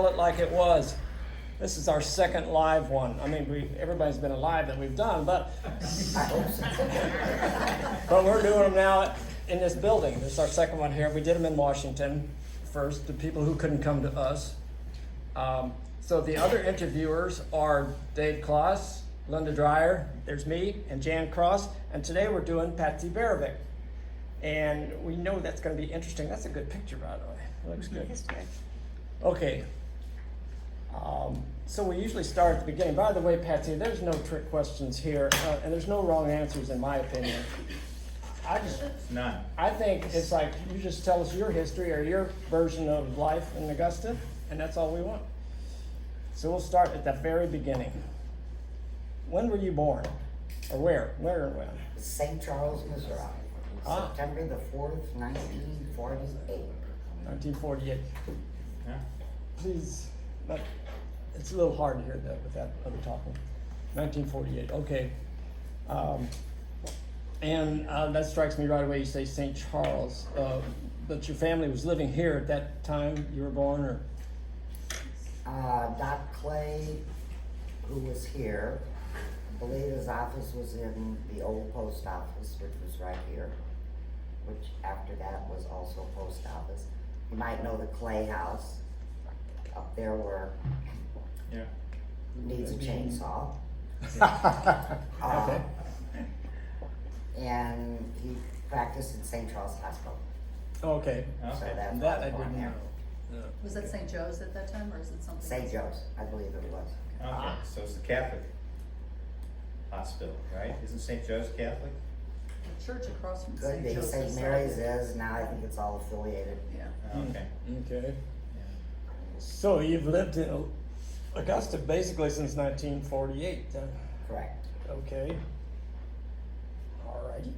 it like it was. This is our second live one. I mean, everybody's been alive that we've done, but but we're doing them now in this building. This is our second one here. We did them in Washington first, the people who couldn't come to us. So the other interviewers are Dave Kloss, Linda Dreyer, there's me, and Jan Cross, and today we're doing Patsy Baravik. And we know that's going to be interesting. That's a good picture, by the way. It looks good. Okay. So we usually start at the beginning. By the way, Patsy, there's no trick questions here, and there's no wrong answers in my opinion. None. I think it's like you just tell us your history or your version of life in Augusta, and that's all we want. So we'll start at the very beginning. When were you born? Or where? Where and when? St. Charles, Missouri. September the 4th, 1948. 1948. Yeah. Please, it's a little hard to hear that with that other talking. 1948, okay. And that strikes me right away, you say St. Charles, but your family was living here at that time you were born, or? Doc Clay, who was here, I believe his office was in the old post office, which was right here, which after that was also post office. You might know the Clay House up there where Yeah. needs a chainsaw. Okay. And he practiced in St. Charles Hospital. Okay. So Okay. that's why That I I was born didn't there. know. Was that St. Joe's at that time, or is it something St. else? Joe's, I believe it was. Okay, so it's a Catholic hospital, right? Isn't St. Joe's Catholic? The church across from Could St. be, Joseph's. St. Mary's is, now I think it's all affiliated. Yeah. Okay. Okay. Yeah. So you've lived in Augusta basically since 1948 then? Correct. Okay. All righty.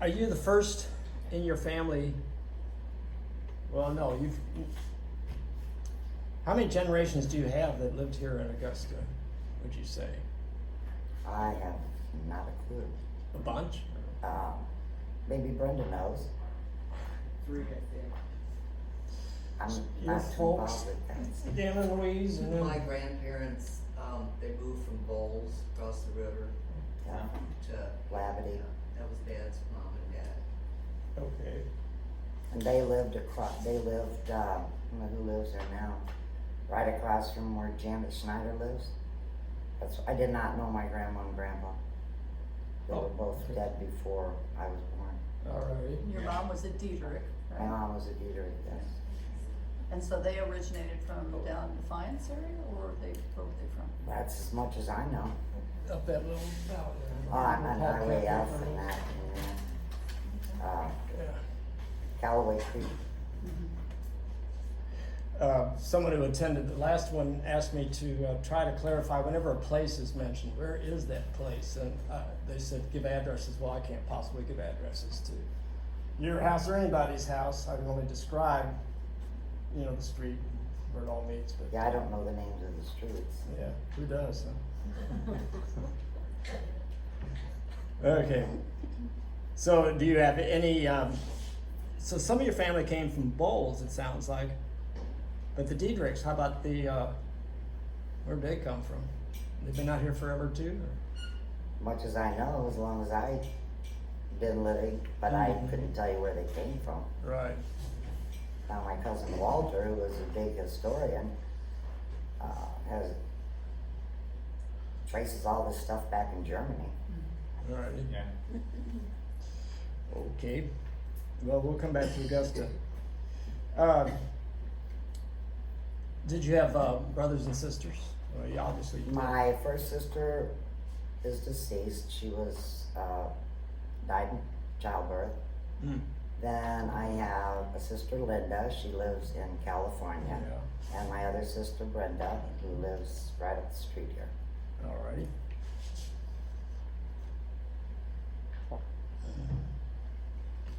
Are you the first in your family? Well, no, how many generations do you have that lived here in Augusta, would you say? I have not a clue. A bunch? Maybe Brenda knows. 3, I think. I'm Your not too folks? involved with that. Dan and Louise and then? My grandparents, they moved from Bowles across the river Yeah. to, Lavity. that was Dad's mom and dad. Okay. And they lived across, I don't know who lives there now, right across from where Janet Schneider lives. I did not know my grandma and grandpa. They were both dead before I was born. All righty. Your mom was a Diederich, My right? mom was a Dieterich, yes. And so they originated from down Defiance area, or where were they from? That's as much as I know. Up that little valley. On highway out from that, Yeah. Callaway Creek. Someone who attended the last one asked me to try to clarify whenever a place is mentioned, where is that place? And they said give addresses. Well, I can't possibly give addresses to your house or anybody's house. I can only describe, the street where it all meets. But Yeah, I don't know the names of the streets. yeah, who does? Huh? Okay. So do you have any? So some of your family came from Bowles, it sounds like. But the Diedrichs, how about where'd they come from? They've been out here forever too? Or? Much as I know, as long as I've been living, but I couldn't tell you where they came from. Right. Now my cousin Walter, who was a big historian, traces all this stuff back in Germany. All right. Yeah. Okay. Well, we'll come back to Augusta. Did you have brothers and sisters? Well, you obviously did. My first sister is deceased. She was died in childbirth. Mm. Then I have a sister, Linda. She lives in California. Yeah. And my other sister, Brenda, who lives right up the street here. All righty.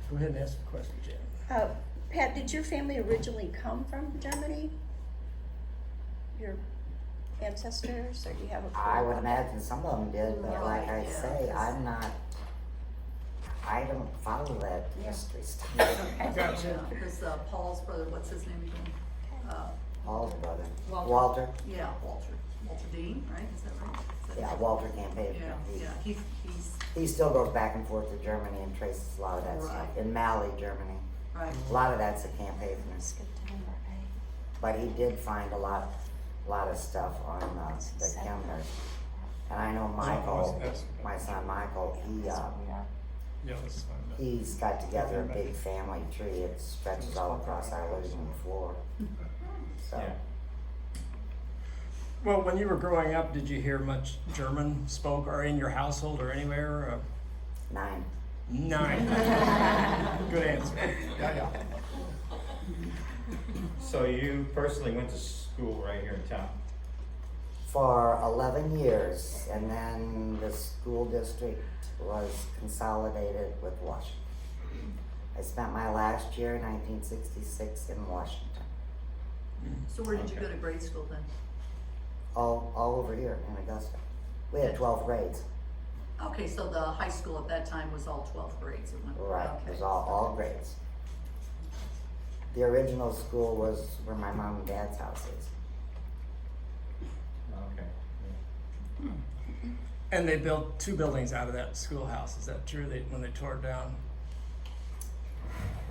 Go ahead and ask the question, Jan. Pat, did your family originally come from Germany? Your ancestors, or do you have a clue? I would imagine some of them did, but like I Yeah. say, I don't follow that history stuff. Gotcha. Because Paul's brother, what's his name again? Walter, Yeah, Walter Dean, right, is that right? Is that yeah, right? Walter campaigned. Yeah, he's, He still goes back and forth to Germany and traces a lot of that stuff. Right. In Mali, Germany. right, A lot of that's a campaign from us. Skip to number 8. But he did find a lot of stuff on the Kemners. And I know Michael, my son Michael, Yeah, that's fine. he's got together a big family tree. It stretches all across our living room floor. So, Yeah. Well, when you were growing up, did you hear much German spoke or in your household or anywhere? 9. 9. Good answer. Yeah. So you personally went to school right here in town? For 11 years, and then the school district was consolidated with Washington. I spent my last year, 1966, in Washington. so where did you Okay. go to grade school then? All over here in Augusta. We had 12 grades. Okay, so the high school at that time was all 12th grades? Right, it Okay. was all grades. The original school was where my mom and dad's house is. Okay. And they built 2 buildings out of that schoolhouse. Is that true? When they tore it down?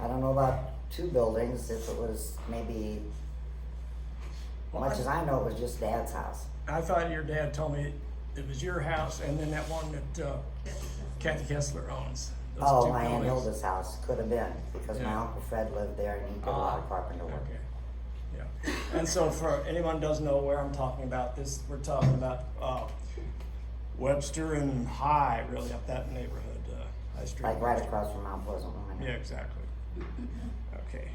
I don't know about 2 buildings, if it was maybe, much as I know, it was just dad's house. I thought your dad told me it was your house and then that one that Kathy Kessler owns. Those Oh, 2 my Aunt buildings. Hilda's house, could have been, because my Yeah. Uncle Fred lived there and he did a lot of carpenter work. Okay. Yeah. And so for anyone who doesn't know where I'm talking about, we're talking about Webster and High, really up that neighborhood, High Street. Like right across from Mount Pleasant. Women. Yeah, exactly. Okay.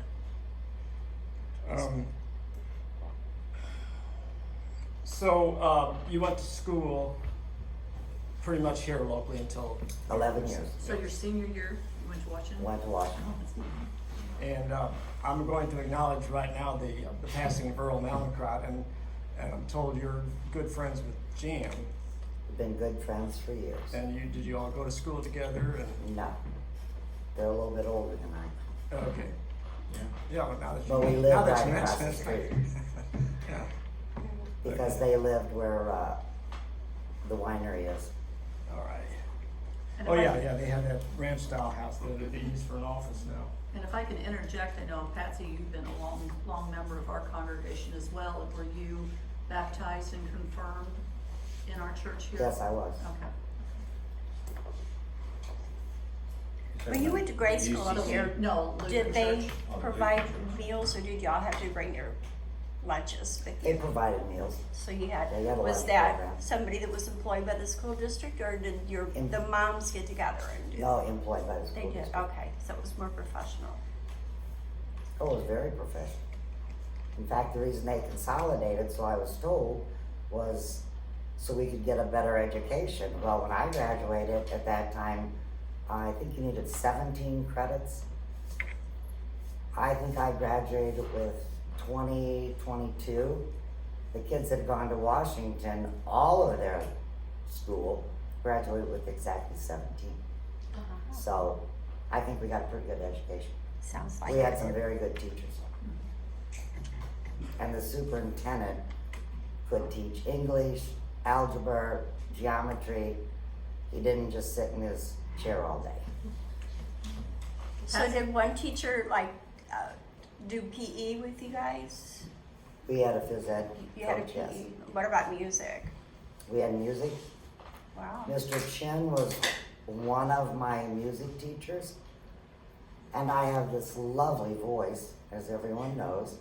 So you went to school pretty much here locally until 11 years. So your senior year, you went to Washington? Went to Washington. And I'm going to acknowledge right now the passing of Earl Mallinckrodt, and I'm told you're good friends with Jan. We've been good friends for years. And did you all go to school together? And No. They're a little bit older than I. okay, yeah. Well, now that But we you, lived now that right you across mention the it, street. yeah. Because they lived where the winery is. All right. And Oh if I yeah, can- they have that ranch style house that they use for an office now. And if I can interject, I know Patsy, you've been a long member of our congregation as well. Were you baptized and confirmed in our church here? Yes, I was. Okay. When you went to grade school up UCC. here, No, Lutheran did they church. Oh, provide Lutheran. meals or did y'all have to bring your lunches with They you? provided meals. So you had, They had a was lunch that program. somebody that was employed by the school district or did In- the moms get together and do? No, employed by the They school did, district. okay, so it was more professional. Oh, it was very professional. In fact, the reason they consolidated, so I was told, was so we could get a better education. Well, when I graduated at that time, I think you needed 17 credits. I think I graduated with 22. The kids that had gone to Washington, all of their school, graduated with exactly 17. So I think we got a pretty good education. Sounds like We had it. some very good teachers. And the superintendent could teach English, algebra, geometry. He didn't just sit in his chair all day. So did one teacher do PE with you guys? We had a phys ed You had a coach, PE. yes. What about music? We had music. Wow. Mr. Chin was one of my music teachers. And I have this lovely voice, as everyone knows.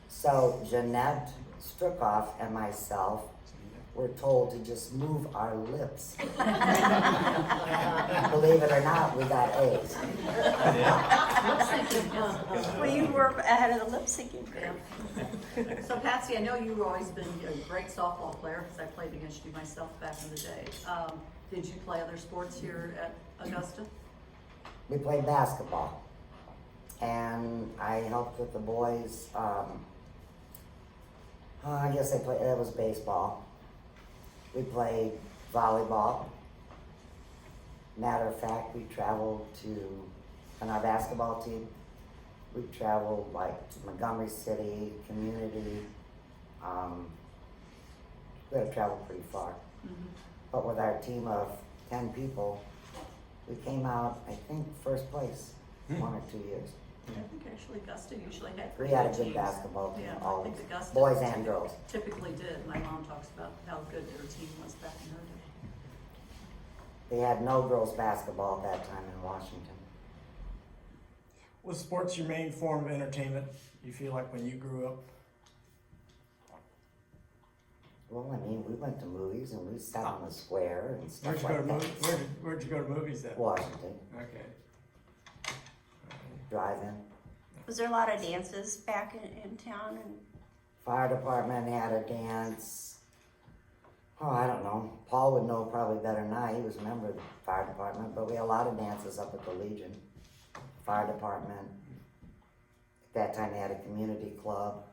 So Jeanette Struckoff and myself were told to just move our lips. Believe it or not, we got A's. Well, you were ahead of the lip syncing group. So Patsy, I know you've always been a great softball player because I played against you myself back in the day. Did you play other sports here at Augusta? We played basketball. And I helped with the boys. I guess it was baseball. We played volleyball. Matter of fact, we traveled on our basketball team, we traveled like to Montgomery City, Community, We had to travel pretty far. But with our team of 10 people, we came out, I think, first place 1 or 2 years. I think actually Augusta usually had. We had a teams. good basketball team, Yeah, I all think Augusta boys and girls. typically did. My mom talks about how good their team was back in her day. They had no girls basketball at that time in Washington. Was sports your main form of entertainment, you feel like, when you grew up? Well, I mean, we went to movies and we sat on the square and Where'd stuff you go to like movies? that. Where'd you go to movies then? Washington, Okay. drive-in. Was there a lot of dances back in town? And Fire department had a dance. Oh, I don't know. Paul would know probably better than I. He was a member of the fire department, but we had a lot of dances up at the Legion. Fire department. At that time, they had a community club.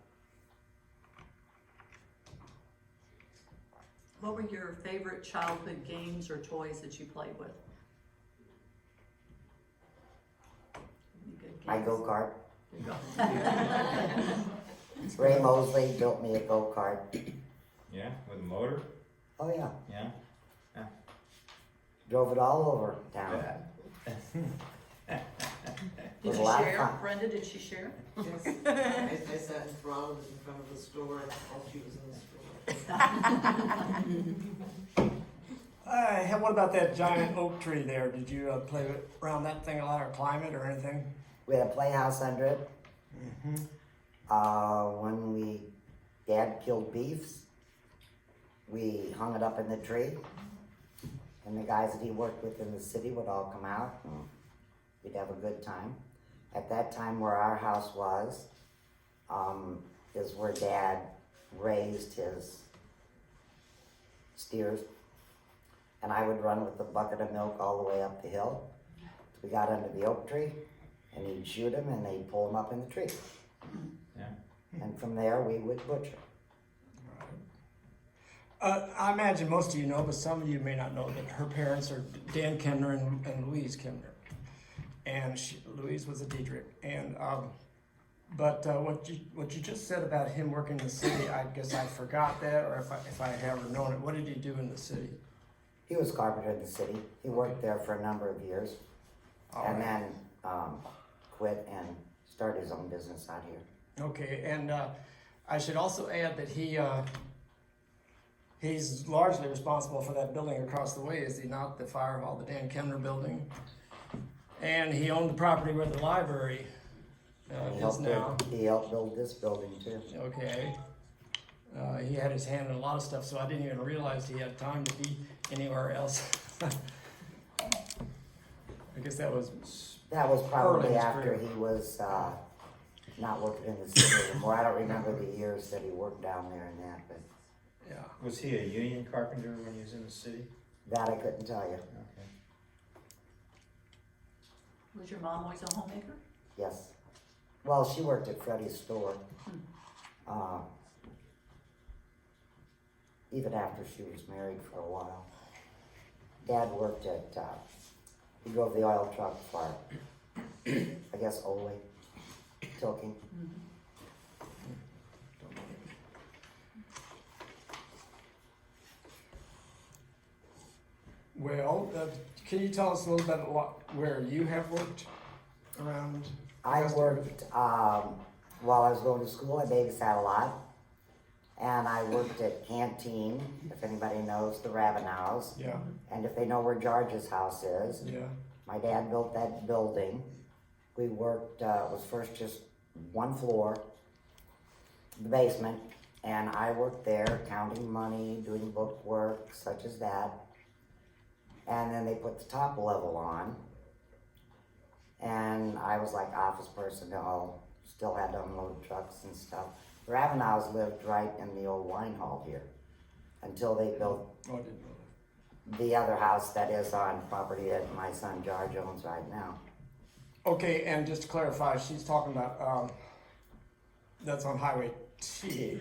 What were your favorite childhood games or toys that you played with? Any good My games? go-kart. There you go. Ray Mosley built me a go-kart. Yeah, with a motor? Oh, yeah. Yeah. Drove it all over town. Did was you a lot of share? fun. Brenda, did she share? Yes, I sat enthroned in front of the store while she was in the store. What about that giant oak tree there? Did you play around that thing a lot or climb it or anything? We had a playhouse under it. When Dad killed beefs, we hung it up in the tree. And the guys that he worked with in the city would all come out and we'd have a good time. At that time where our house was, is where Dad raised his steers. And I would run with a bucket of milk all the way up the hill. We got under the oak tree and he'd shoot him and they'd pull him up in the tree. Yeah. And from there we would butcher. I imagine most of you know, but some of you may not know that her parents are Dan Kemner and Louise Kemner. And Louise was a Diedrich. And but what you just said about him working in the city, I guess I forgot that, or if I had ever known it. What did he do in the city? He was carpenter in the city. He worked there for a number of years. And then quit and started his own business out here. Okay, and I should also add that he's largely responsible for that building across the way, is he not? The fire hall, the Dan Kemner building. And he owned the property where the library is now. He helped build this building too. Okay. He had his hand in a lot of stuff, so I didn't even realize he had time to be anywhere else. I guess that was That was probably Early in his after career. he was not working in the city anymore. I don't remember the years that he worked down there and that, but yeah. Was he a union carpenter when he was in the city? that I couldn't tell you. Okay. Was your mom always a homemaker? Yes. Well, she worked at Freddie's store. Even after she was married for a while. Dad worked at, he drove the oil truck for, I guess, Ole Tilking. Well, can you tell us a little bit about where you have worked around? I worked, while I was going to school, I babysat a lot. And I worked at Canteen, if anybody knows the Ravenhouse. Yeah, And if they know where George's house is. yeah. My dad built that building. We worked, it was first just one floor, the basement, and I worked there counting money, doing book work, such as that. And then they put the top level on. And I was like office personnel, still had to unload trucks and stuff. Ravenhouse lived right in the old wine hall here until they built Oh, I didn't know the other house that is on property that my son George owns right now. that. Okay, and just to clarify, she's talking about, that's on Highway T.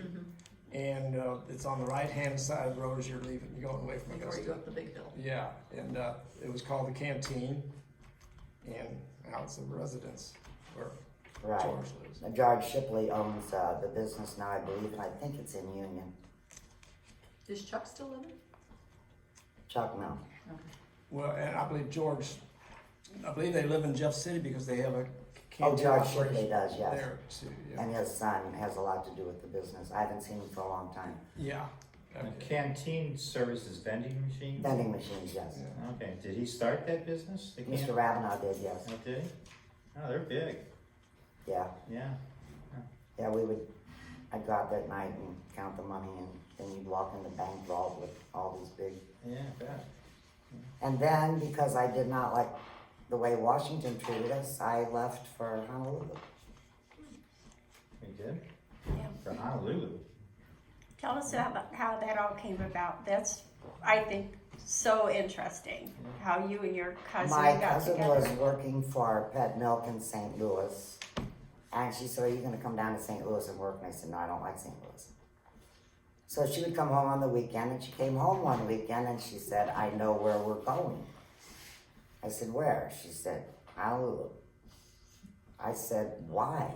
And it's on the right-hand side of the road as you're leaving, you're going away from Before you Augusta. go up the big hill. Yeah, and it was called the Canteen, and now it's a residence, or Right. George lives. George Shipley owns, the business now, I believe, and I think it's in Union. Is Chuck still living? Chuck, no. Well, and I believe I believe they live in Jeff City because they have a Oh, canteen George operation Shipley does, yes. there too, yeah. And his son has a lot to do with the business. I haven't seen him for a long time. Yeah. And Okay. canteen services vending machines? Vending machines, yes. Yeah. Okay, did he start that business? The Mr. can- Ravenau did, yes. Oh, did he? Oh, they're big, Yeah, yeah. yeah, I'd go out that night and count the money, and then you'd walk in the bank vault with all these big. Yeah, I bet. And then, because I did not like the way Washington treated us, I left for Honolulu. We did? Yeah. For Honolulu? Tell us about how that all came about. That's, I think, so interesting, how you and your cousin My got cousin together. was working for Pet Milk in St. Louis, and she said, "Are you gonna come down to St. Louis and work?" And I said, "No, I don't like St. Louis." So she would come home on the weekend, and she came home one weekend, and she said, "I know where we're going." I said, "Where?" She said, "Honolulu." I said, "Why?"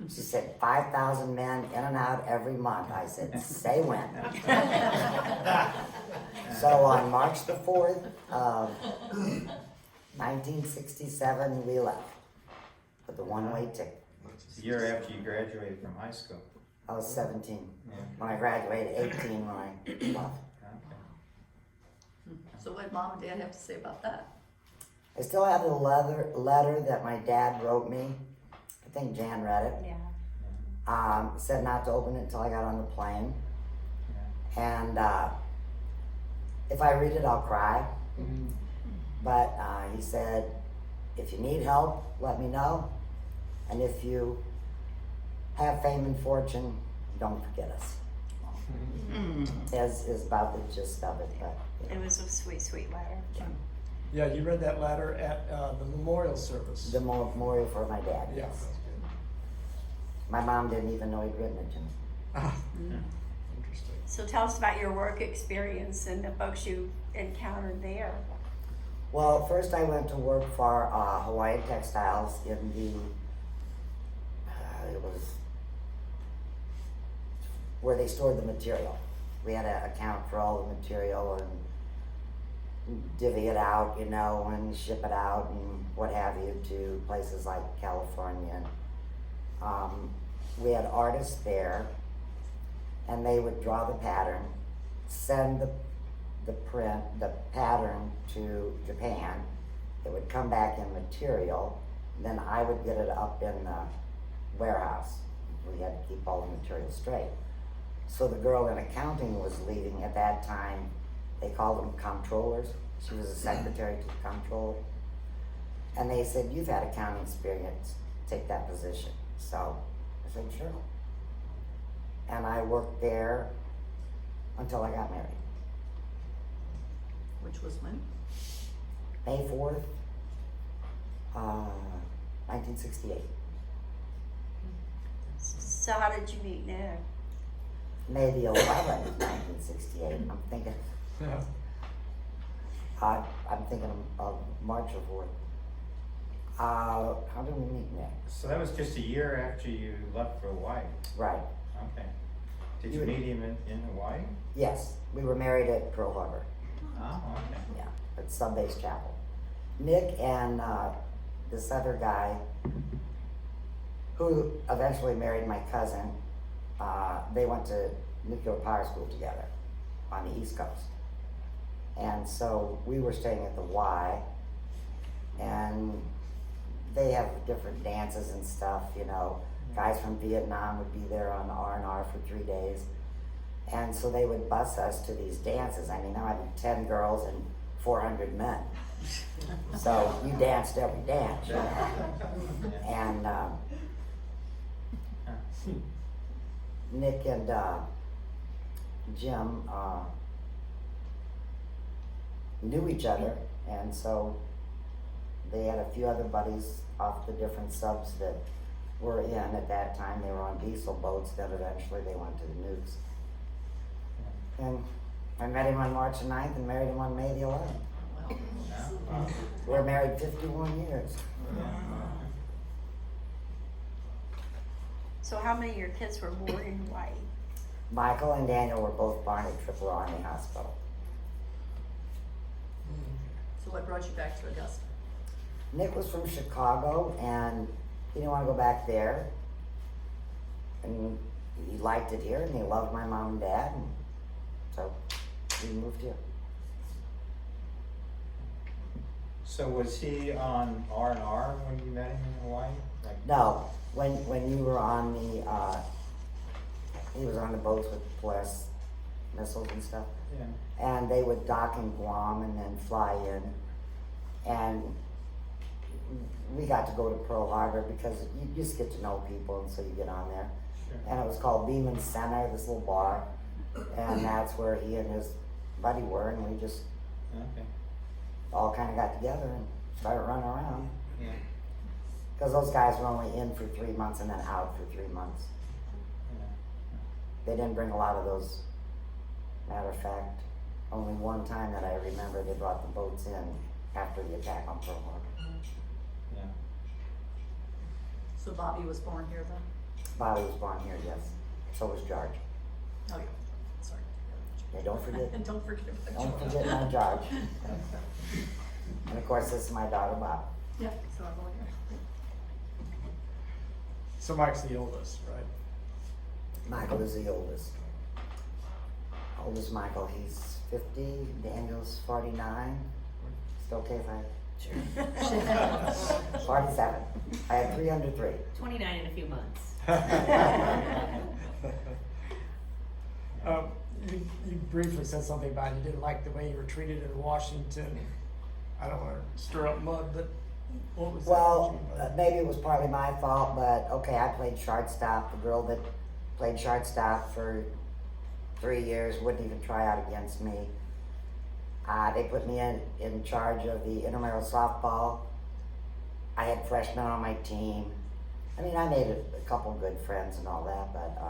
She said, 5,000 men in and out every month. I said, "Say when." So on March the 4th of 1967, we left with the one-way ticket. It's the year after you graduated from high school. I was 17 Yeah. when I graduated, 18 when I left. Okay. So what did mom and dad have to say about that? I still have the letter that my dad wrote me. I think Jan read it. Yeah. Said not to open it until I got on the plane. And if I read it, I'll cry. But he said, if you need help, let me know. And if you have fame and fortune, don't forget us. Is about the gist of it. But, yeah. It was a sweet, sweet letter. Yeah, you read that letter at the memorial service. The memorial for my dad. Yeah. Yes. My mom didn't even know he'd written it to me. Ah, interesting. So tell us about your work experience and the folks you encountered there. Well, first I went to work for Hawaiian Textiles in the, it was where they stored the material. We had to account for all the material and divvy it out, you know, and ship it out and what have you to places like California. We had artists there, and they would draw the pattern, send the pattern to Japan. It would come back in material, then I would get it up in the warehouse. We had to keep all the material straight. So the girl in accounting was leaving at that time. They called them comptrollers. She was a secretary to the comptroller. And they said, "You've had accounting experience, take that position." So I said, "Sure." And I worked there until I got married. Which was when? May 4th, 1968. So how did you meet Nick? May the 11th, 1968. I'm thinking, Yeah. I'm thinking of March the 4th. How did we meet Nick? So that was just a year after you left for Hawaii? Right. Okay. Did You you would- meet him in Hawaii? Yes, we were married at Pearl Harbor. Oh, okay. Yeah, at Subbase Chapel. Nick and this other guy, who eventually married my cousin, they went to nuclear power school together on the East Coast. And so we were staying at the Y, and they have different dances and stuff, you know. Guys from Vietnam would be there on the R&R for 3 days. And so they would bus us to these dances. I mean, I had 10 girls and 400 men. So you danced every dance, you know. And Nick and Jim knew each other, and so they had a few other buddies off the different subs that were in at that time. They were on diesel boats, then eventually they went to the nukes. And I met him on March the 9th and married him on May the 11th. Yeah. We're married 51 years. So how many of your kids were born in Hawaii? Michael and Daniel were both born at Triple Army Hospital. So what brought you back to Augusta? Nick was from Chicago and he didn't want to go back there. And he liked it here and he loved my mom and dad, and so we moved here. So was he on R&R when you met him in Hawaii? Like, No, when you were on the, he was on the boats with Polaris missiles and stuff. yeah. And they would dock in Guam and then fly in. And we got to go to Pearl Harbor because you just get to know people, and so you get on there. Sure. And it was called Beeman Center, this little bar. And that's where he and his buddy were, and we just Okay. all kind of got together and started running around. Yeah. Because those guys were only in for 3 months and then out for 3 months. Yeah. They didn't bring a lot of those. Matter of fact, only one time that I remember they brought the boats in after the attack on Pearl Harbor. Yeah. So Bobby was born here then? Bobby was born here, yes. So was George. Oh, yeah, sorry. Yeah, don't forget. And don't forget about Don't George. forget my George. And of course, this is my daughter, Bob. Yeah, so I'm going here. So Mike's the oldest, right? Michael is the oldest. Oldest Michael, he's 50, Daniel's 49. Still okay if I? Sure. 47. I had 3 under 3. 29 in a few months. You briefly said something about you didn't like the way you were treated in Washington. I don't want to stir up mud, but what was Well, that? maybe it was partly my fault, but okay, I played shortstop. The girl that played shortstop for 3 years wouldn't even try out against me. They put me in charge of the intramural softball. I had freshmen on my team. I mean, I made a couple good friends and all that, but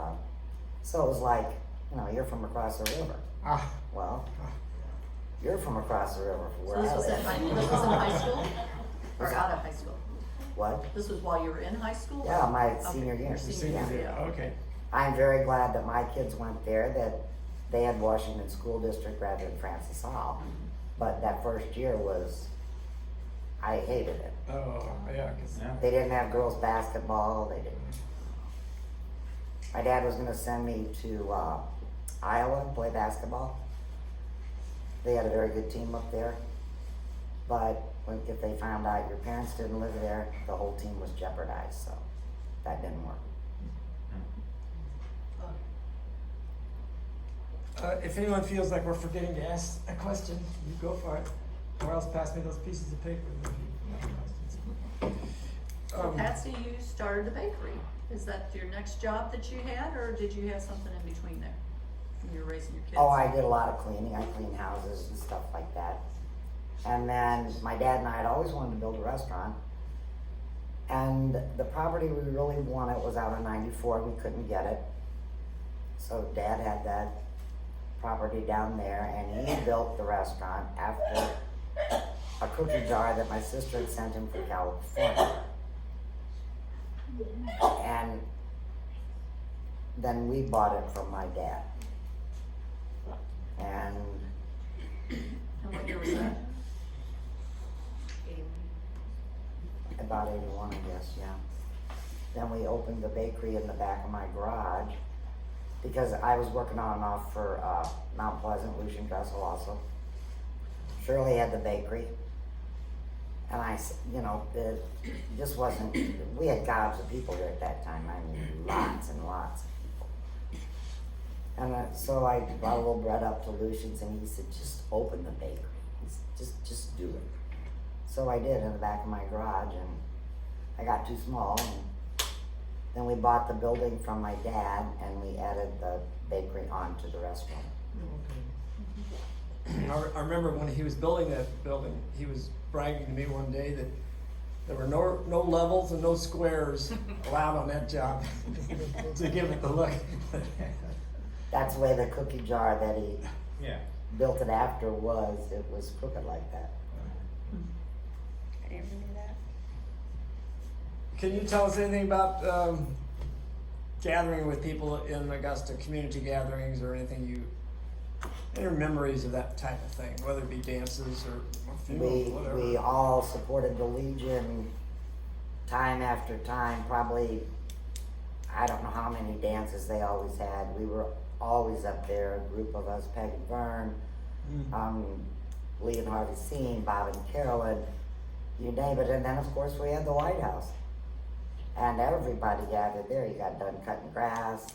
so it was like, you know, you're from across the river. Ah, Well, you're from across the river from So where this I was live. this was in high school? Or Was out of high school? What? This was while you were in high school? Yeah, my Okay, senior year. your senior year, year, okay. I'm very glad that my kids went there, that they had Washington School District rather than Francis Hall. But that first year was, I hated it. Oh, yeah, 'cause Yeah. They didn't have girls basketball, they didn't. My dad was gonna send me to Iowa and play basketball. They had a very good team up there. But if they found out your parents didn't live there, the whole team was jeopardized, so that didn't work. if anyone feels like we're forgetting to ask a question, you go for it. Or else pass me those pieces of paper if you have questions. So Patsy, you started a bakery. Is that your next job that you had, or did you have something in between there? When you were raising your kids? Oh, I did a lot of cleaning. I cleaned houses and stuff like that. And then my dad and I had always wanted to build a restaurant. And the property we really wanted was out on 94. We couldn't get it. So Dad had that property down there, and he built the restaurant after a cookie jar that my sister had sent him from California. And then we bought it from my dad. And And what year was that? about 81, I guess, yeah. Then we opened the bakery in the back of my garage because I was working on and off for Mount Pleasant, Lucian Dressel also. Shirley had the bakery. And it just wasn't, we had gobs of people there at that time. I mean, lots and lots of people. And so I brought a little bread up to Lucian's and he said, just open the bakery. Just do it. So I did in the back of my garage, and I got too small. And then we bought the building from my dad, and we added the bakery onto the restaurant. I remember when he was building that building, he was bragging to me one day that there were no levels and no squares allowed on that job to give it the look. That's the way the cookie jar that he Yeah. built it after was. It was crooked like that. I never knew that. Can you tell us anything about gathering with people in Augusta, community gatherings or anything any memories of that type of thing, whether it be dances or funerals, whatever. We all supported the Legion time after time, probably, I don't know how many dances they always had. We were always up there, a group of us, Peggy Byrne, Lee and Harvey Seen, Bob and Carolyn, you name it. And then of course we had the White House. And everybody gathered there. You got done cutting grass,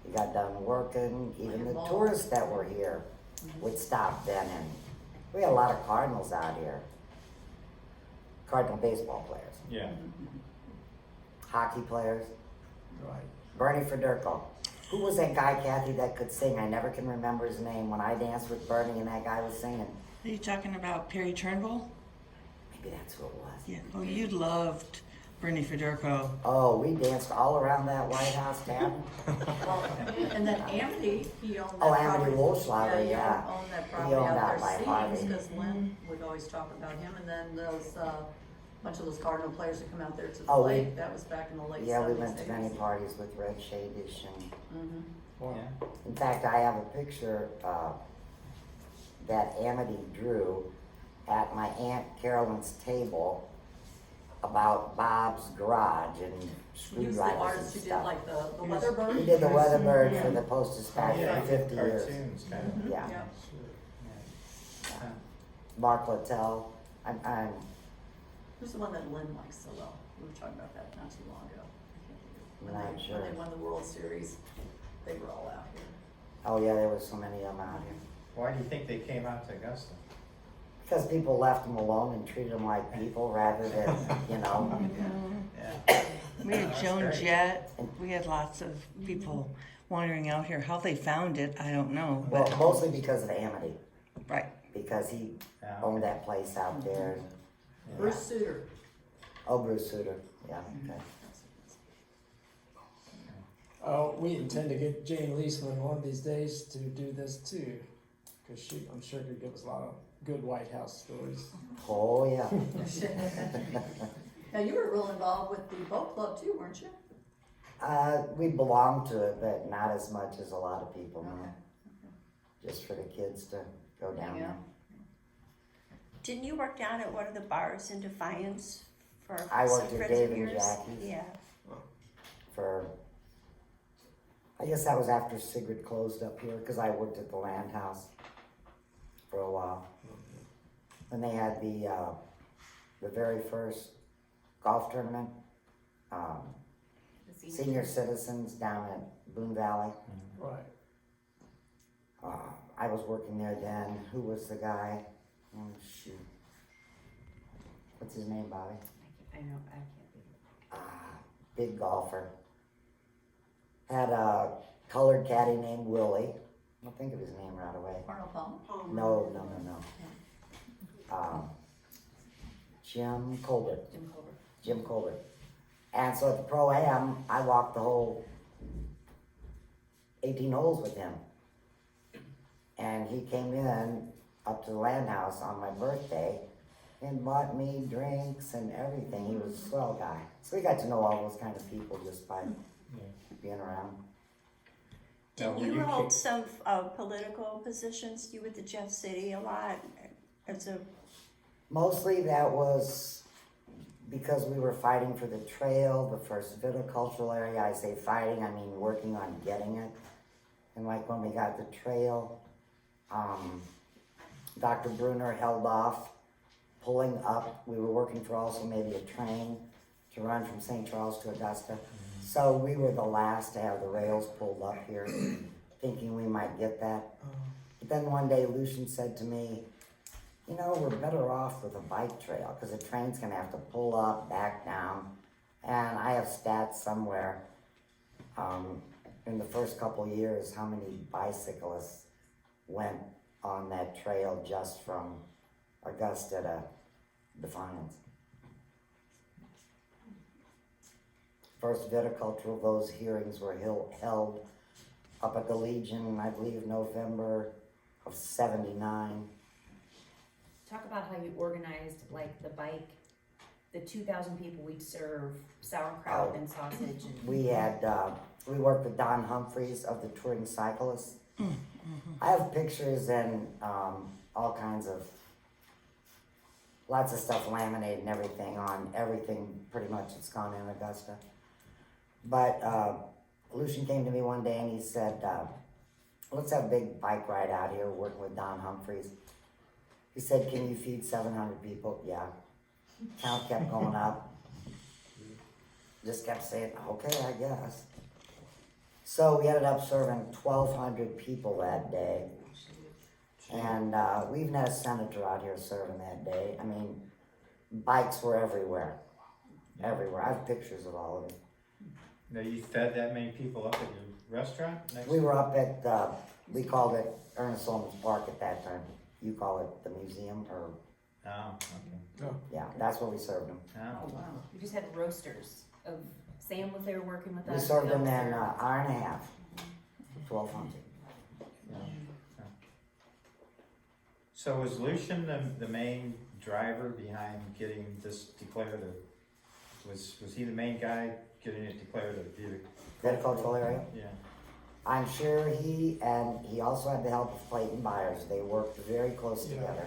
you got done working, even the tourists that were here would stop then. And we had a lot of Cardinals out here. Cardinal baseball players, Yeah. hockey players. Right. Bernie Federico. Who was that guy, Kathy, that could sing? I never can remember his name. When I danced with Bernie and that guy was singing. Are you talking about Perry Turnbull? Maybe that's who it was. Yeah. Oh, you loved Bernie Federico. Oh, we danced all around that White House cabin. Well, and then Amity, he owned that Oh, property. Amity Wolfschlager, he yeah. owned that He property owned out that by there, Harvey. Seams, because Lynn would always talk about him, and then those, bunch of those Cardinal players that come out there to the Oh, lake, that was back in the late 70s. Yeah, we went to many parties with Red Shadish. And Wow. Yeah. in fact, I have a picture that Amity drew at my Aunt Carolyn's table about Bob's garage and He was the screwdrivers and artist who did stuff. like the weather bird. He did the Weatherbird for the Post-Dispatch Yeah, for 50 years. cartoons, kind of. Yeah. Yeah. Yeah. Mark Littell. I'm Who's the one that Lynn likes so well? We were talking about that not too long ago. I can't think of it. Not When sure. they won the World Series, they were all out here. oh yeah, there were so many of them out here. Why do you think they came out to Augusta? Because people left them alone and treated them like people rather than, you know. Yeah. We had That's Joan great. Jett. We had lots of people wandering out here. How they found it, I don't know. Well, But mostly because of Amity, right. because he Yeah, owned okay. that place out there. Bruce Suter. Oh, Bruce Suter, yeah, okay. Oh, we intend to get Jane Leesman one of these days to do this too, because I'm sure could give us a lot of good White House stories. Oh, yeah. Now, you were real involved with the boat club too, weren't you? We belong to it, but not as much as a lot of people, no. Okay. Just for the kids to go down Yeah. there. Didn't you work down at one of the bars in Defiance for I worked at hundreds Dave of and years? Jackie's. Yeah. For, I guess that was after Sigrid closed up here, because I worked at the Land House for a while. When they had the very first golf tournament, senior citizens down at Boone Valley. Right. I was working there then. Who was the guy? Oh, shoot. What's his name, Bobby? I know, I can't think Big golfer. Had a colored caddy named Willie. I'll think of his name right away. Arnold Palmer? No. Jim Colbert. Jim Culver. Jim Colbert. And so at the Pro-Am, I walked the whole 18 holes with him. And he came in up to the Land House on my birthday and bought me drinks and everything. He was a swell guy. So we got to know all those kind of people just by being around. Didn't you hold some political positions? You were the Jeff City a lot as a Mostly that was because we were fighting for the trail, the first viticultural area. I say fighting, I mean working on getting it. And like when we got the trail, Dr. Bruner held off pulling up. We were working for also maybe a train to run from St. Charles to Augusta. So we were the last to have the rails pulled up here, thinking we might get that. But then one day Lucian said to me, you know, we're better off with a bike trail because the train's gonna have to pull up, back down. And I have stats somewhere in the first couple of years how many bicyclists went on that trail just from Augusta to Defiance. First viticultural of those hearings were held up at the Legion, I believe November of '79. Talk about how you organized like the bike the 2,000 people, we'd serve sauerkraut and sausage and. We had, we worked with Don Humphreys of the Touring Cyclists. I have pictures and all kinds of, lots of stuff laminated and everything on everything pretty much that's gone in Augusta. But Lucian came to me one day and he said, let's have a big bike ride out here working with Don Humphreys. He said, can you feed 700 people? Yeah. Count kept going up. Just kept saying, okay, I guess. So we ended up serving 1,200 people that day. And we even had a senator out here serving that day. I mean, bikes were everywhere. Everywhere. I have pictures of all of them. Now, you fed that many people up at your restaurant next We were up at, we called it Ernest Solomons Park at that time. You call it the museum, or, Oh, okay. yeah, that's where we served them. Oh, Oh, wow. We just had roasters of, Sam was there working with us. We served them Bill was in an there. hour and a half, 1,200. yeah. So was Lucian the main driver behind getting this declared was he the main guy getting it declared a Viticultural area. Yeah. I'm sure he also had the help of Clayton Byers. They worked very close Yeah. together.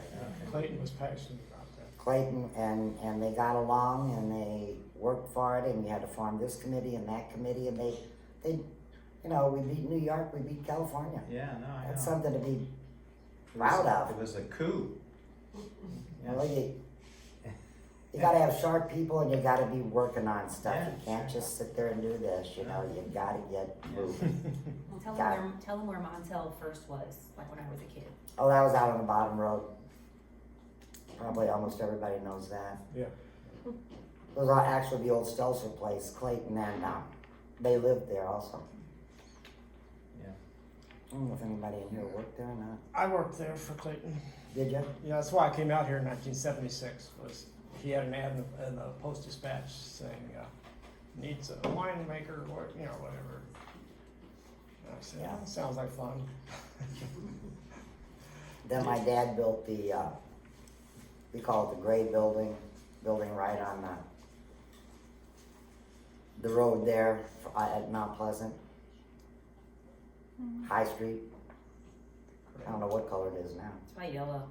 Clayton was passionate about that. Clayton and they got along and they worked for it, and you had to form this committee and that committee, and they you know, we beat New York, we beat California. Yeah, no, I know. That's something to be proud of. It was a coup. You know, you gotta have sharp people and you gotta be working on stuff. Yeah, You can't sure. just sit there and do this, you know, you gotta get moving. Well, Got tell them where Montel first was, like when I was a kid. Oh, that was out on the bottom road. Probably almost everybody knows that. Yeah. It was actually the old Stelzer place, Clayton, and they lived there also. Yeah. I don't know if anybody in here worked there or not. I worked there for Clayton. Did you? Yeah, that's why I came out here in 1976. Was he had an ad in the Post Dispatch saying needs a winemaker or you know whatever. And I said, Yeah. "Oh, sounds like fun." Then my dad built the, we call it the gray building right on the road there at Mount Pleasant. High Street. I don't know what color it is now. It's probably yellow.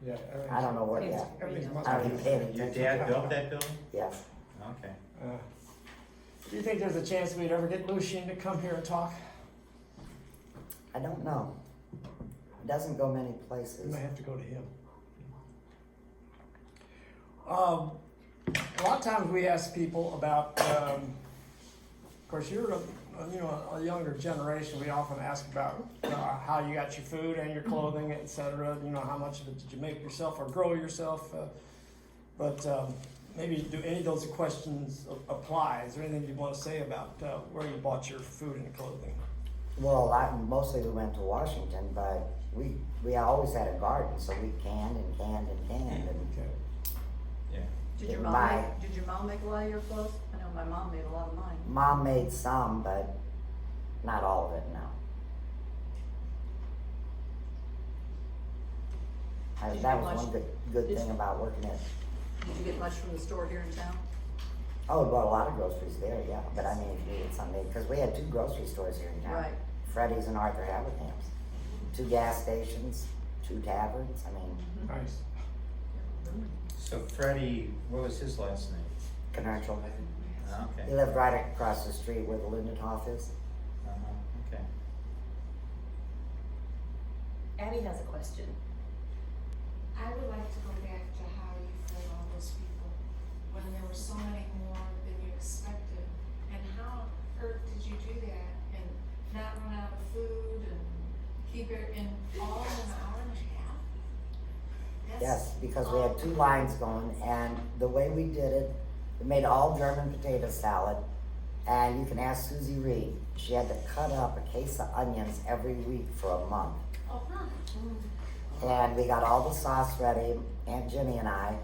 Yeah, I don't know what, yeah. Everything's I don't even pay any Your attention. dad built that building? Yes. Okay. Do you think there's a chance we'd ever get Lucian to come here and talk? I don't know. It doesn't go many We places. may have to go to him. A lot of times we ask people about, of course, you're a younger generation. We often ask about how you got your food and your clothing, etc. You know, how much of it did you make yourself or grow yourself? But maybe do any of those questions apply? Is there anything you want to say about where you bought your food and clothing? Well, mostly we went to Washington, but we always had a garden, so we canned and canned and canned. And Okay. Yeah. Did your Didn't mom buy. did your mom make a lot of your clothes? I know my mom made a lot of mine. Mom made some, but not all of it, no. Did you That get was much- one good did thing you- about working at, Did you get much from the store here in town? oh, we bought a lot of groceries there, yeah. But I mean, if you needed something, because we had 2 grocery stores here in town. Right. Freddy's and Arthur Haberkam's. 2 gas stations, 2 taverns, I mean, Nice. So Freddie, what was his last name? commercial. He Okay. lived right across the street where the Lindenhof is. Okay. Abby has a question. I would like to go back to how you fed all those people when there were so many more than you expected. And how on earth did you do that and not run out of food and keep it in all in an hour and a half? That's Yes, because we had 2 lines going, and the way we did it, we made all German potato salad, and you can ask Susie Reed. She had to cut up a case of onions every week for a month. Oh, huh. And we got all the sauce ready, Aunt Jenny and I,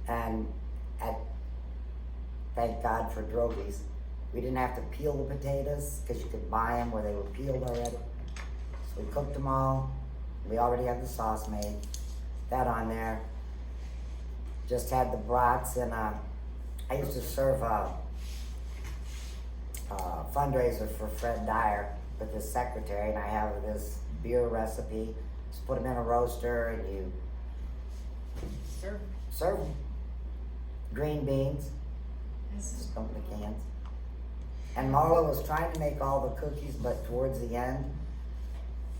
and thank God for Drogies, we didn't have to peel the potatoes, because you could buy them where they were peeled already. So we cooked them all, we already had the sauce made, that on there. Just had the brats in a I used to serve a fundraiser for Fred Dyer with his secretary, and I have this beer recipe. Just put them in a roaster, and you serve green beans. Just don't the cans. And Marla was trying to make all the cookies, but towards the end,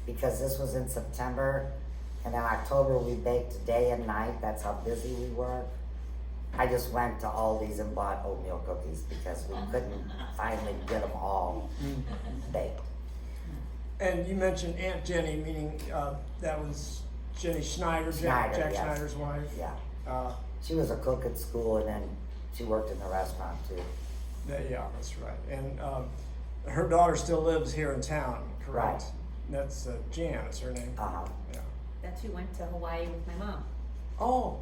because this was in September, and in October we baked day and night. That's how busy we were. I just went to Aldi's and bought oatmeal cookies because we couldn't finally get them all baked. And you mentioned Aunt Jenny, meaning that was Jenny Schneider, Schneider, Jack yes. Schneider's wife. Yeah. She was a cook at school, and then she worked in the restaurant too. Yeah, that's right. And her daughter still lives here in town, correct? Right. That's Jan, is her name. Uh-huh. Yeah. That's who went to Hawaii with my mom. Oh,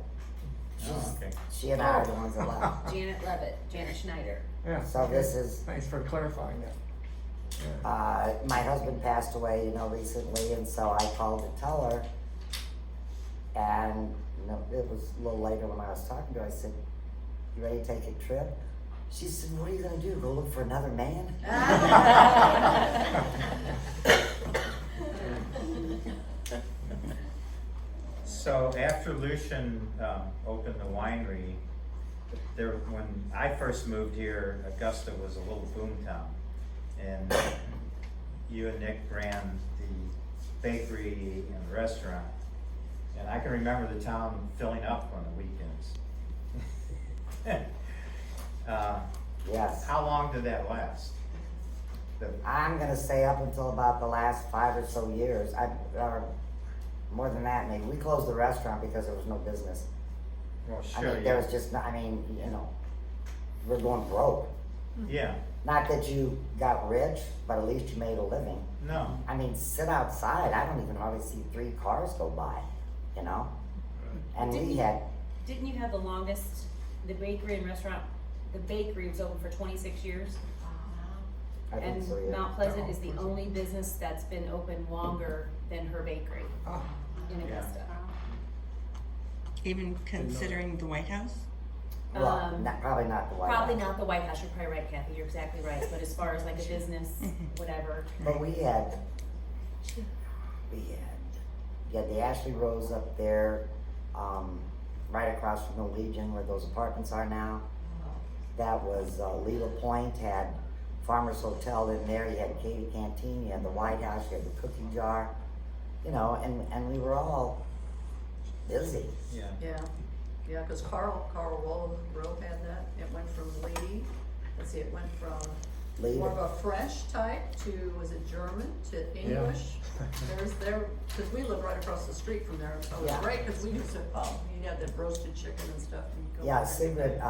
Oh, okay. She and I are the ones that left. Janet Levitt, Janet Schneider. yeah. So this is, Thanks for clarifying that. Yeah. my husband passed away, recently, and so I called to tell her. And, it was a little later when I was talking to her. I said, "You ready to take a trip?" She said, "What are you gonna do? Go look for another man?" So after Lucian opened the winery, when I first moved here, Augusta was a little boom town. And you and Nick ran the bakery and the restaurant. And I can remember the town filling up on the weekends. Yes. How long did that last? I'm gonna say up until about the last 5 or so years. More than that, maybe. We closed the restaurant because there was no business. Well, I sure, mean, there was just, we're going broke. yeah, Not that you got rich, but at least you made a living. no, I mean, sit outside, I don't even hardly see 3 cars go by, And we had, Didn't you have the longest, the bakery and restaurant, the bakery was open for 26 years? I think And so, yeah. Mount Pleasant is the only business that's been open longer than her bakery Oh, in Yeah. Augusta. Even considering the White House? Well, probably not the White Probably House. not the White House, you're probably right, Kathy, you're exactly right, but as far as like a business, whatever. But we had the Ashley Rose up there, right across from the Legion where those apartments are now. That was, Lila Point had Farmer's Hotel in there, you had Katie Canteen, you had the White House, you had the cookie jar, and we were all busy. yeah. Yeah, cause Carl Rowe had that, it went from Lady, it went from Lady. more of a French type to, was it German to English? Cause we live right across the street from there, so it was Yeah. great, cause we used to, you had the roasted chicken and stuff. And you'd go Yeah, back. Sigrid,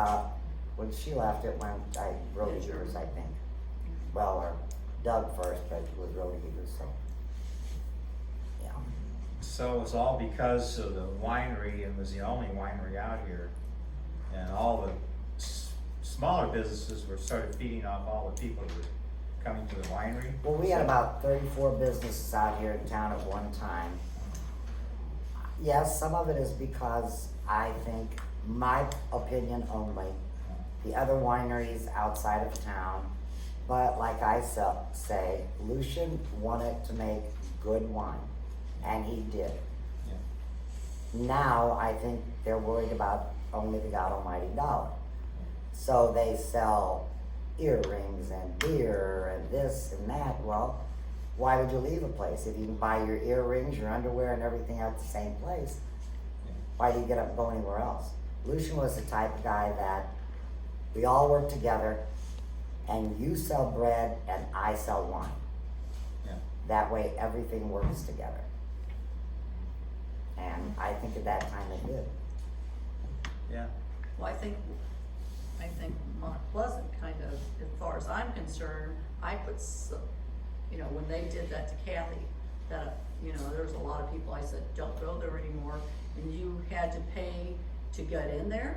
when she left, it went, Rody Heaters, I think. Well, or Doug first, but it was Rody Heaters, so. Yeah. So it was all because of the winery, and was the only winery out here. And all the smaller businesses were started feeding off all the people who were coming to the winery. Well, we had about 34 businesses out here in town at one time. Yes, some of it is because I think, my opinion only, the other wineries outside of town, but like I say, Lucian wanted to make good wine, and he did. Yeah. Now, I think they're worried about only the God Almighty dollar. So they sell earrings and beer and this and that. Well, why would you leave a place? If you can buy your earrings, your underwear, and everything at the same place, why do you get up and go anywhere else? Lucian was the type of guy that we all work together, and you sell bread and I sell wine. Yeah. That way everything works together. And I think at that time it did. Yeah. Well, I think Mount Pleasant kind of, as far as I'm concerned, I put some, when they did that to Kathy, that, there's a lot of people, I said, don't go there anymore, and you had to pay to get in there,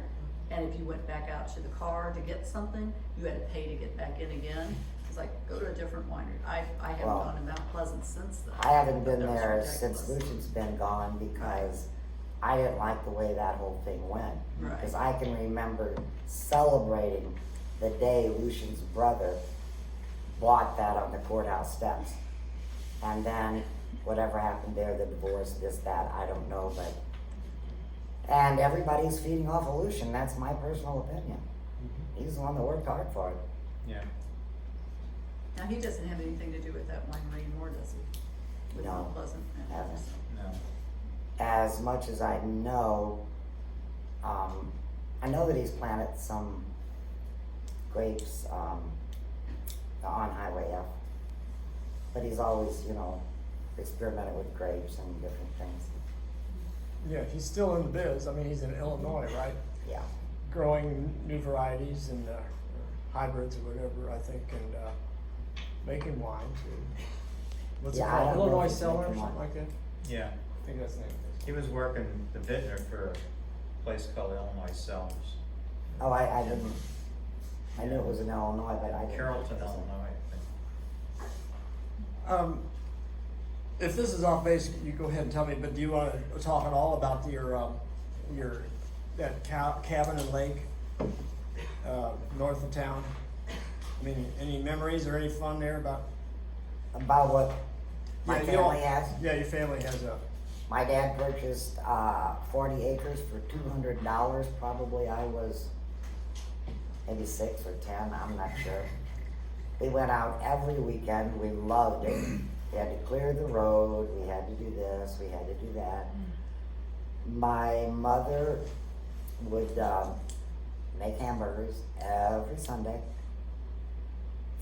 and if you went back out to the car to get something, you had to pay to get back in again. It's like, go to a different winery. I haven't Well, gone to Mount Pleasant since then. I haven't been That was there ridiculous. since Lucian's been gone because I didn't like the way that whole thing went. Right. Because I can remember celebrating the day Lucian's brother bought that on the courthouse steps. And then whatever happened there, the divorce, this, that, I don't know, but. And everybody's feeding off of Lucian, that's my personal opinion. He's the one that worked hard for it. Yeah. Now, he doesn't have anything to do with that winery anymore, does he? With No, Mount Pleasant. hasn't. No. As much as I know that he's planted some grapes, on Highway F. But he's always, experimented with grapes and different things. Yeah, he's still in the biz. I mean, he's in Illinois, right? Yeah. Growing new varieties and hybrids or whatever, I think, and making wine too. What's Yeah, it I called? don't know Illinois if he's Cellar or making something wine. like that? Yeah. I think that's the name of He was working the vintner for a place called Illinois Cellars. Oh, I didn't, I knew it was in Illinois, but I didn't. Carrollton, Illinois, I think. it. If this is off base, you go ahead and tell me, but do you want to talk at all about that cabin and lake north of town? I mean, any memories or any fun there about? About what my Yeah, you all- family has? Yeah, your family has a. My dad purchased 40 acres for $200. Probably I was maybe 6 or 10, I'm not sure. We went out every weekend, we loved it. We had to clear the road, we had to do this, we had to do that. My mother would make hamburgers every Sunday.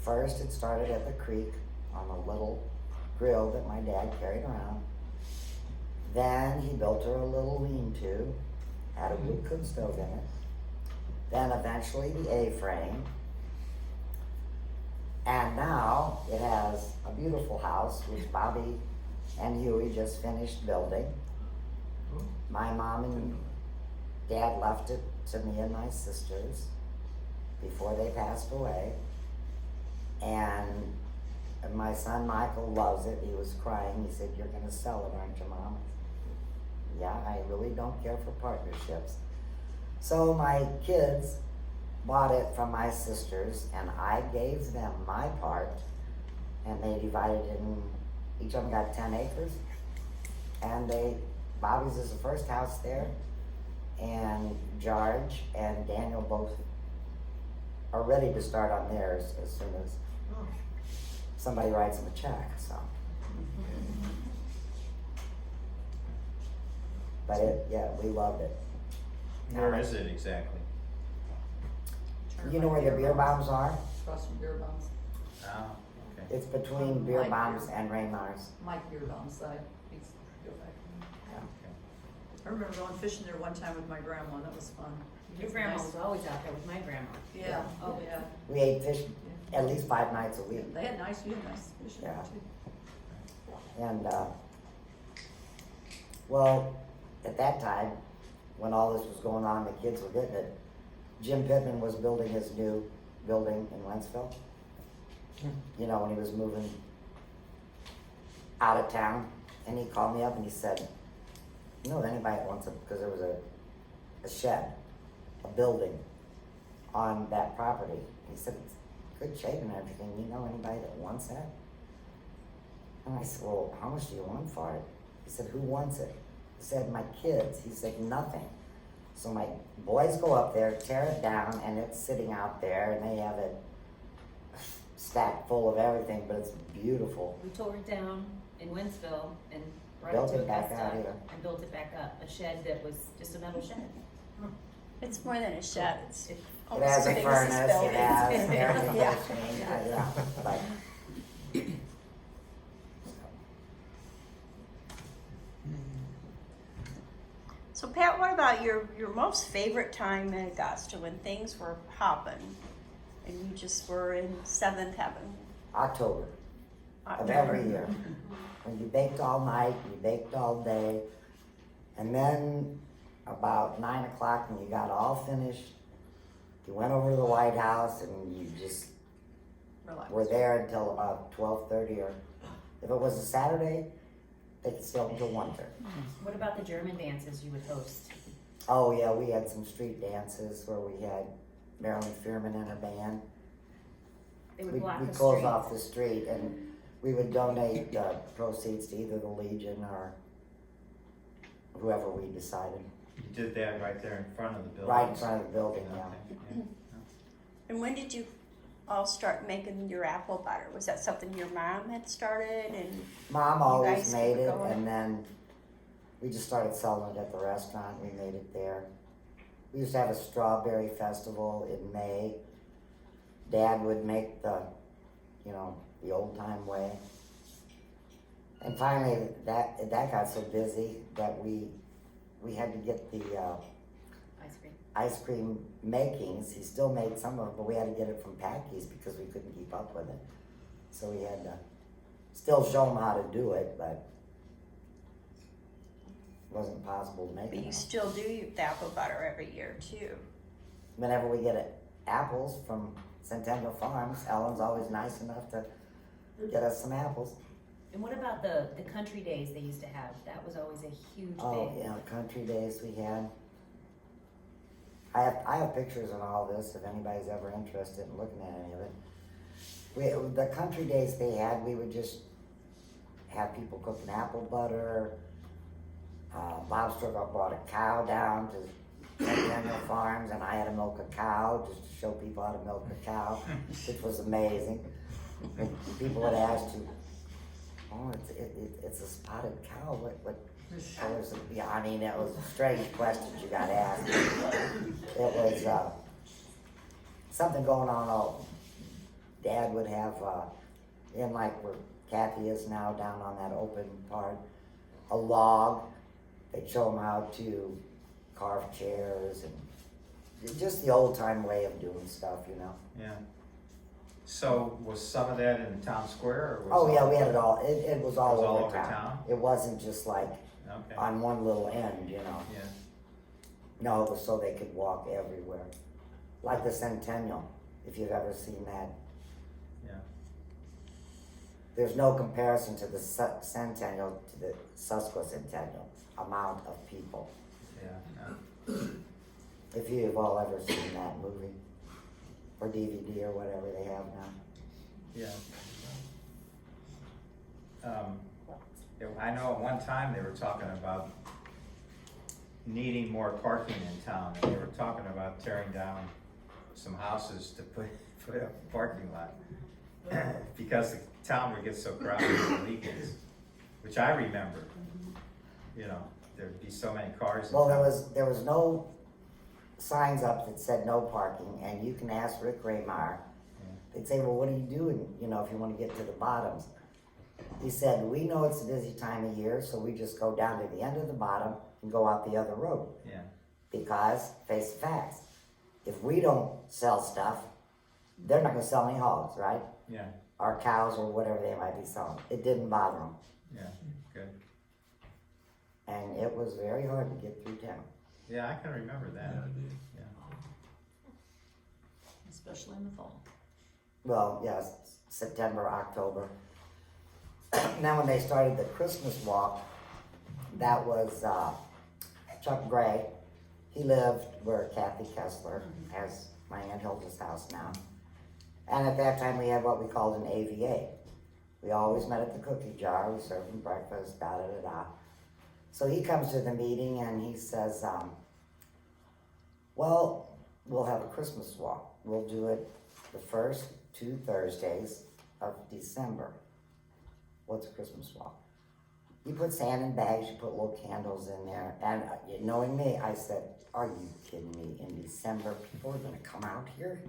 First it started at the creek on a little grill that my dad carried around. Then he built her a little lean-to, had a wood cook stove in it. Then eventually the A-frame. And now it has a beautiful house, which Bobby and Huey just finished building. My mom and dad left it to me and my sisters before they passed away. And my son Michael loves it. He was crying. He said, "You're gonna sell it, aren't you, Mom?" Yeah, I really don't care for partnerships. So my kids bought it from my sisters and I gave them my part and they divided it in, each of them got 10 acres. And Bobby's is the first house there, and George and Daniel both are ready to start on theirs as soon as somebody writes them a check, so. But we loved it. Where is it exactly? You know where the beer bombs are? Across from Beer Bombs, Oh, okay. It's between beer Like bombs beer. and Raymar's. Mike Beer Bombs side. He's go back. Okay. I remember going fishing there one time with my grandma, that was fun. Your grandma was always out there with my grandma. Yeah, Oh, yeah. We ate fish at least 5 nights a week. They had nice fishing there Yeah. too. And, well, at that time, when all this was going on, the kids were getting it, Jim Pittman was building his new building in Wentzville. You know, when he was moving out of town, and he called me up and he said, "You know, if anybody wants it," because there was a shed, a building on that property. He said, "It's good shape and everything. You know anybody that wants that?" And I said, "Well, how much do you want for it?" He said, "Who wants it?" He said, "My kids." He said, "Nothing." So my boys go up there, tear it down, and it's sitting out there, and they have it stacked full of everything, but it's beautiful. We tore it down in Wentzville and brought Built it to it back Augusta out here. and built it back up. A shed that was just a metal shed. It's more than a shed, it's It- It almost has as a big as this furnace, it building. has everything Yeah. that's changed, yeah, but. So Pat, what about your most favorite time in Augusta when things were hopping and you just were in seventh heaven? October of every year. When you baked all night, you baked all day, and then about 9 o'clock when you got all finished, you went over to the White House and you just Relax. were there until about 12:30, or if it was a Saturday, They could stay open till 1:30. What about the German dances you would host? Oh yeah, we had some street dances where we had Marilyn Fearman and her band. They would We block the close street. off the street and we would donate proceeds to either the Legion or whoever we decided. You did that right there in front of the building? Right in front of the building, Okay, yeah. yeah. And when did you all start making your apple butter? Was that something your mom had started and Mom guys always keep made it it going? and then we just started selling it at the restaurant. We made it there. We used to have a strawberry festival in May. Dad would make the old time way. And finally that got so busy that we had to get the Ice cream. ice cream makings. He still made some of it, but we had to get it from Packy's because we couldn't keep up with it. So we had to still show him how to do it, but it wasn't possible to make but it. you still do the apple butter every year too? Whenever we get apples from Centennial Farms, Ellen's always nice enough to get us some apples. And what about the country days they used to have? That was always a huge Oh thing. yeah, country days we had. I have pictures of all this if anybody's ever interested in looking at any of it. The country days they had, we would just have people cooking apple butter. Bob Strogoff brought a cow down to Centennial Farms, and I had to milk a cow just to show people how to milk a cow, which was amazing. And people would ask you, "Oh, it's a spotted cow. What color is it?" Yeah, I mean, it was strange questions you got asked. It was something going on. Dad would have in like where Kathy is now, down on that open part, a log. They'd show them how to carve chairs and just the old time way of doing stuff, Yeah. So was some of that in the town square or was Oh yeah, all- we had it all. It was all, It was all over over town. town? It wasn't just like Okay, on one little end, yeah, No, it was so they could walk everywhere. Like the Centennial, if you've ever seen that. yeah. There's no comparison to the Centennial to the Sesquicentennial amount of people. Yeah, If you've all ever seen that movie, or DVD or whatever they have now. yeah. I know at one time they were talking about needing more parking in town, and they were talking about tearing down some houses to put a parking lot. Because the town would get so crowded on the weekends, which I remember, there'd be so many cars in Well, town. there was no signs up that said no parking, and you can ask Rick Raymar. They'd say, well, what do you do, if you want to get to the bottoms? He said, we know it's a busy time of year, so we just go down to the end of the bottom and go out the other road. Yeah, Because, face the facts, if we don't sell stuff, they're not gonna sell any hogs, right? yeah, Or cows or whatever they might be selling. It didn't bother them. yeah, good. And it was very hard to get through town. Yeah, I can remember that. Yeah. Especially in the fall. Well, yes, September, October. Now when they started the Christmas walk, that was Chuck Gray. He lived where Kathy Kessler has my Aunt Hilda's house now. And at that time we had what we called an AVA. We always met at the cookie jar, we served them breakfast, da-da-da-da. So he comes to the meeting and he says, well, we'll have a Christmas walk. We'll do it the first 2 Thursdays of December. What's a Christmas walk? You put sand in bags, you put little candles in there, and knowing me, I said, are you kidding me? In December, people are gonna come out here?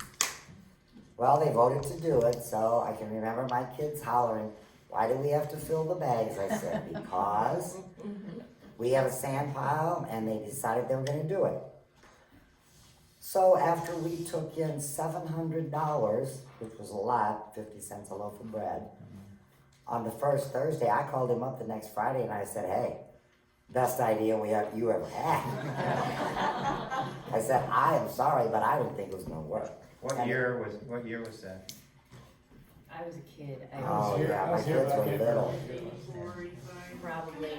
Well, they voted to do it, so I can remember my kids hollering, why do we have to fill the bags? I said, because we have a sand pile, and they decided they were gonna do it. So after we took in $700, which was a lot, 50 cents a loaf of bread, on the first Thursday, I called him up the next Friday and I said, hey, best idea you ever had. I said, I am sorry, but I didn't think it was gonna work. What year was that? I was a kid. I Oh was yeah, my kids were little. probably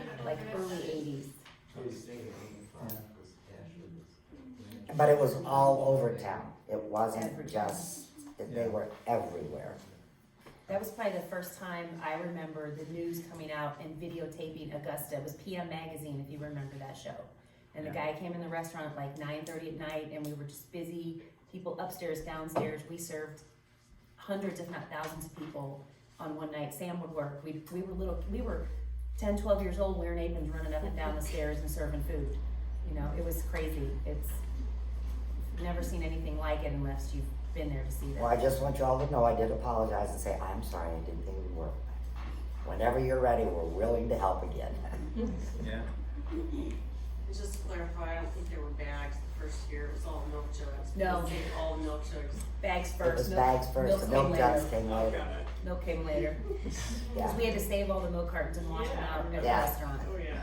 But it was all over town. It wasn't just, they were everywhere. That was probably the first time I remember the news coming out and videotaping Augusta. It was PM Magazine, if you remember that show. And the guy came in the restaurant at like 9:30 at night, and we were just busy, people upstairs, downstairs. We served hundreds, if not thousands of people on one night. Sam would work. We were 10, 12 years old, wearing aprons, running up and down the stairs and serving food. You know, it was crazy. It's never seen anything like it unless you've been there to see that. Well, I just want you all to know I did apologize and say, I'm sorry, I didn't think it would work. Whenever you're ready, we're willing to help again. Yeah. Just to clarify, I don't think there were bags the first year, it was all milk jugs. No. They gave all milk jugs. Bags It first. was bags first, the milk jugs came later. Milk came later. Because Yeah. we had to save all the milk cartons and wash them out at the Yeah. restaurant. Oh, yeah.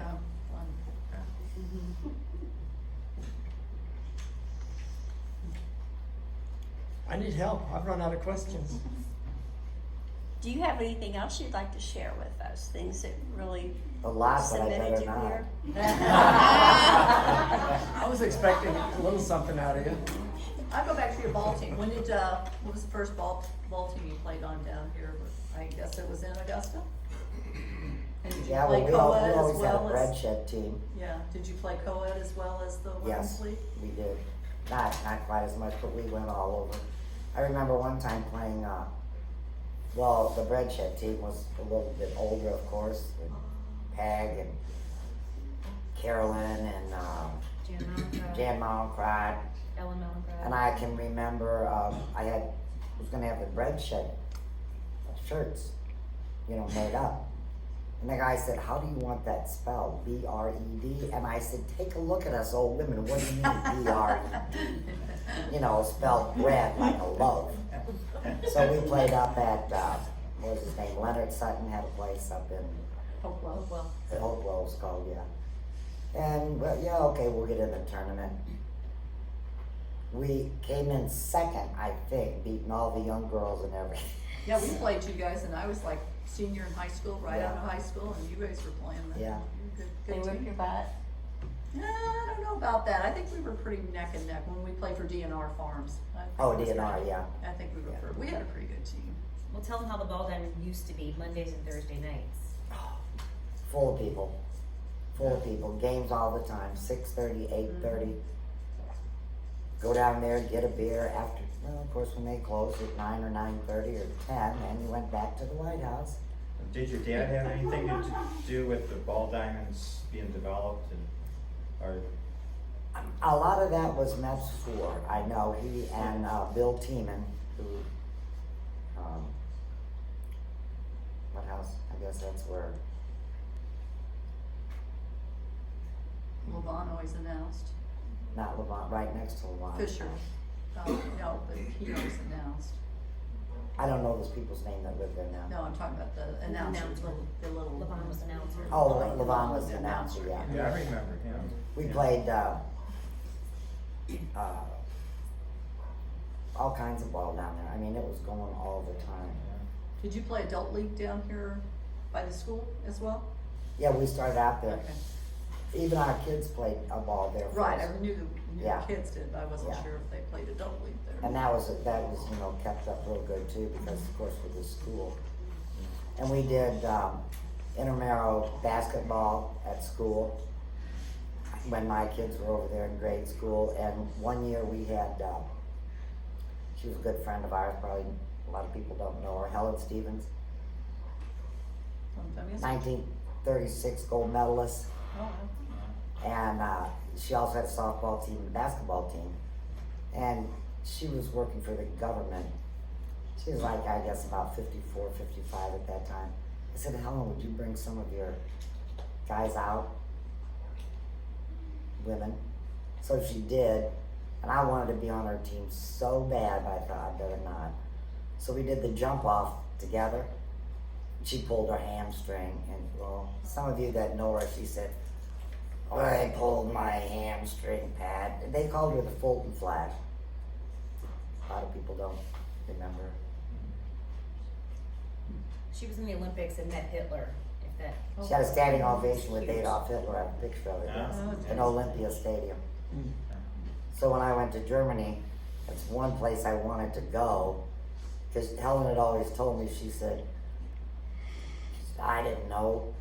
I need help. I've run out of questions. Do you have anything else you'd like to share with us? Things that really A lot, but I cemented better you not. here? I was expecting a little something out of you. I'll go back to your ball team. When did, what was the first ball team you played on down here? I guess it was in Augusta? And did you Yeah, play well, we co-ed as always had a well bread as? shed team. Yeah, did you play co-ed as well as the women's Yes, league? we did. Not quite as much, but we went all over. I remember one time playing, well, the bread shed team was a little bit older, of course, with Peg and Carolyn and Jan Mallinckrodt. Ellen Mallinckrodt. And I can remember, was gonna have the bread shed shirts, made up. And the guy said, how do you want that spelled? B-R-E-D? And I said, take a look at us old women, what do you mean B-R-E-D? Spelled bread like a loaf. So we played up at, what was his name, Leonard Sutton had a place up in Hopewell. Hopewell it was called, yeah. And, well, yeah, okay, we'll get in the tournament. We came in second, I think, beating all the young girls and everything. Yeah, we played you guys, and I was like senior in high school, right out of high school, and you guys were playing. Yeah. Good They whipped team. your butt? I don't know about that. I think we were pretty neck and neck when we played for DNR Farms. I think Oh, it was DNR, pretty- yeah. I think we had a pretty good team. Well, tell them how the ball diamond used to be Mondays and Thursday nights. Full of people. Full of people. Games all the time. 6:30, 8:30. Go down there, get a beer after, well, of course, when they closed at 9 or 9:30 or 10, and you went back to the White House. Did your dad have anything to do with the ball diamonds being developed or? A lot of that was Mets 4. I know he and Bill Tiemann, who, what house? I guess that's where. Levon always announced. Not Levant, right next to Levant. Fisher. No, but he always announced. I don't know those people's name that live there now. No, I'm talking about the announcers, the little. LeVon was announcer. Oh, Levant was the announcer, yeah. Yeah, I remember him. We played all kinds of ball down there. I mean, it was going all the time. Did you play adult league down here by the school as well? Yeah, we started out there. Okay. Even our kids played a ball there first. Right, I knew Yeah. the kids did, but I wasn't Yeah. sure if they played adult league there. And that was kept up real good too, because of course with the school. And we did intramural basketball at school when my kids were over there in grade school. And one year we had, she was a good friend of ours, probably a lot of people don't know her, Helen Stevens, Sometime yes. 1936 gold medalist. Oh, And she also had a softball team and a basketball team. And she was working for the government. She was like, I guess, about 54, 55 at that time. I said, Helen, would you bring some of your guys out? Women. So she did. And I wanted to be on her team so bad, but I thought I'd better not. So we did the jump off together. She pulled her hamstring. And, well, some of you that know her, she said, I pulled my hamstring, Pat. They called her the Fulton Flag. A lot of people don't remember. She was in the Olympics and met Hitler, if that. She had a standing ovation with Adolf Hitler. I have a picture of it, Yeah. yes, in Olympia Stadium. So when I went to Germany, it's one place I wanted to go, because Helen had always told me, she said, I didn't know,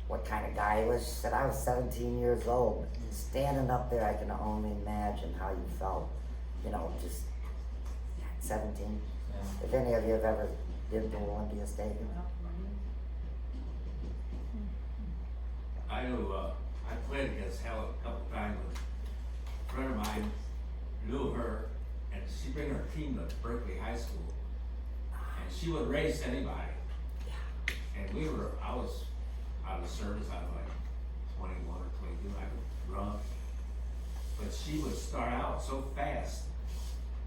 what kind of guy he was. She said, I was 17 years old. Standing up there, I can only imagine how you felt, just 17. Yeah. If any of you have ever been to Olympia Stadium. I know, I played against Helen a couple times. A friend of mine knew her, and she bring her team to Berkeley High School, and she would race anybody. And I was out of service, I was like 21 or 22, I could run. But she would start out so fast.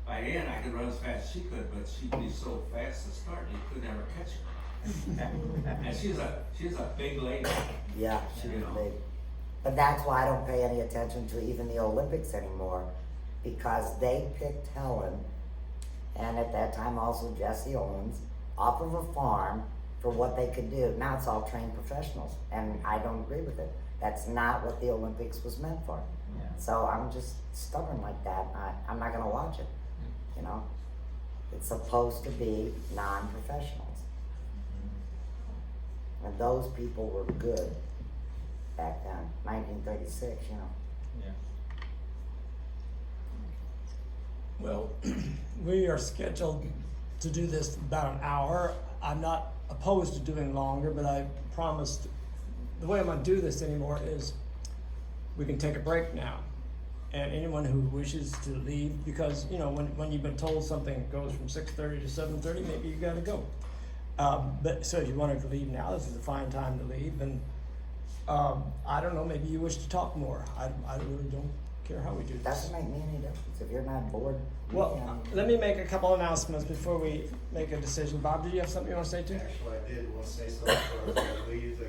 By the end, I could run as fast as she could, but she'd be so fast to start, you could never catch her. And she's a big lady. Yeah, she was big. But that's why I don't pay any attention to even the Olympics anymore, because they picked Helen, and at that time also Jesse Owens, off of a farm for what they could do. Now it's all trained professionals, and I don't agree with it. That's not what the Olympics was meant for. Yeah. So I'm just stubborn like that. I'm not gonna watch it, It's supposed to be non-professionals. And those people were good back then, 1936, Yeah. Well, we are scheduled to do this about an hour. I'm not opposed to doing longer, but I promised, the way I'm gonna do this anymore is we can take a break now. And anyone who wishes to leave, because, when you've been told something goes from 6:30 to 7:30, maybe you gotta go. But so if you wanted to leave now, this is a fine time to leave. And I don't know, maybe you wish to talk more. I really don't care how we do It this. doesn't make me any difference. If you're not bored, you Well, can. let me make a couple announcements before we make a decision. Bob, did you have something you want to say too? Actually, I did want to say something before I leave.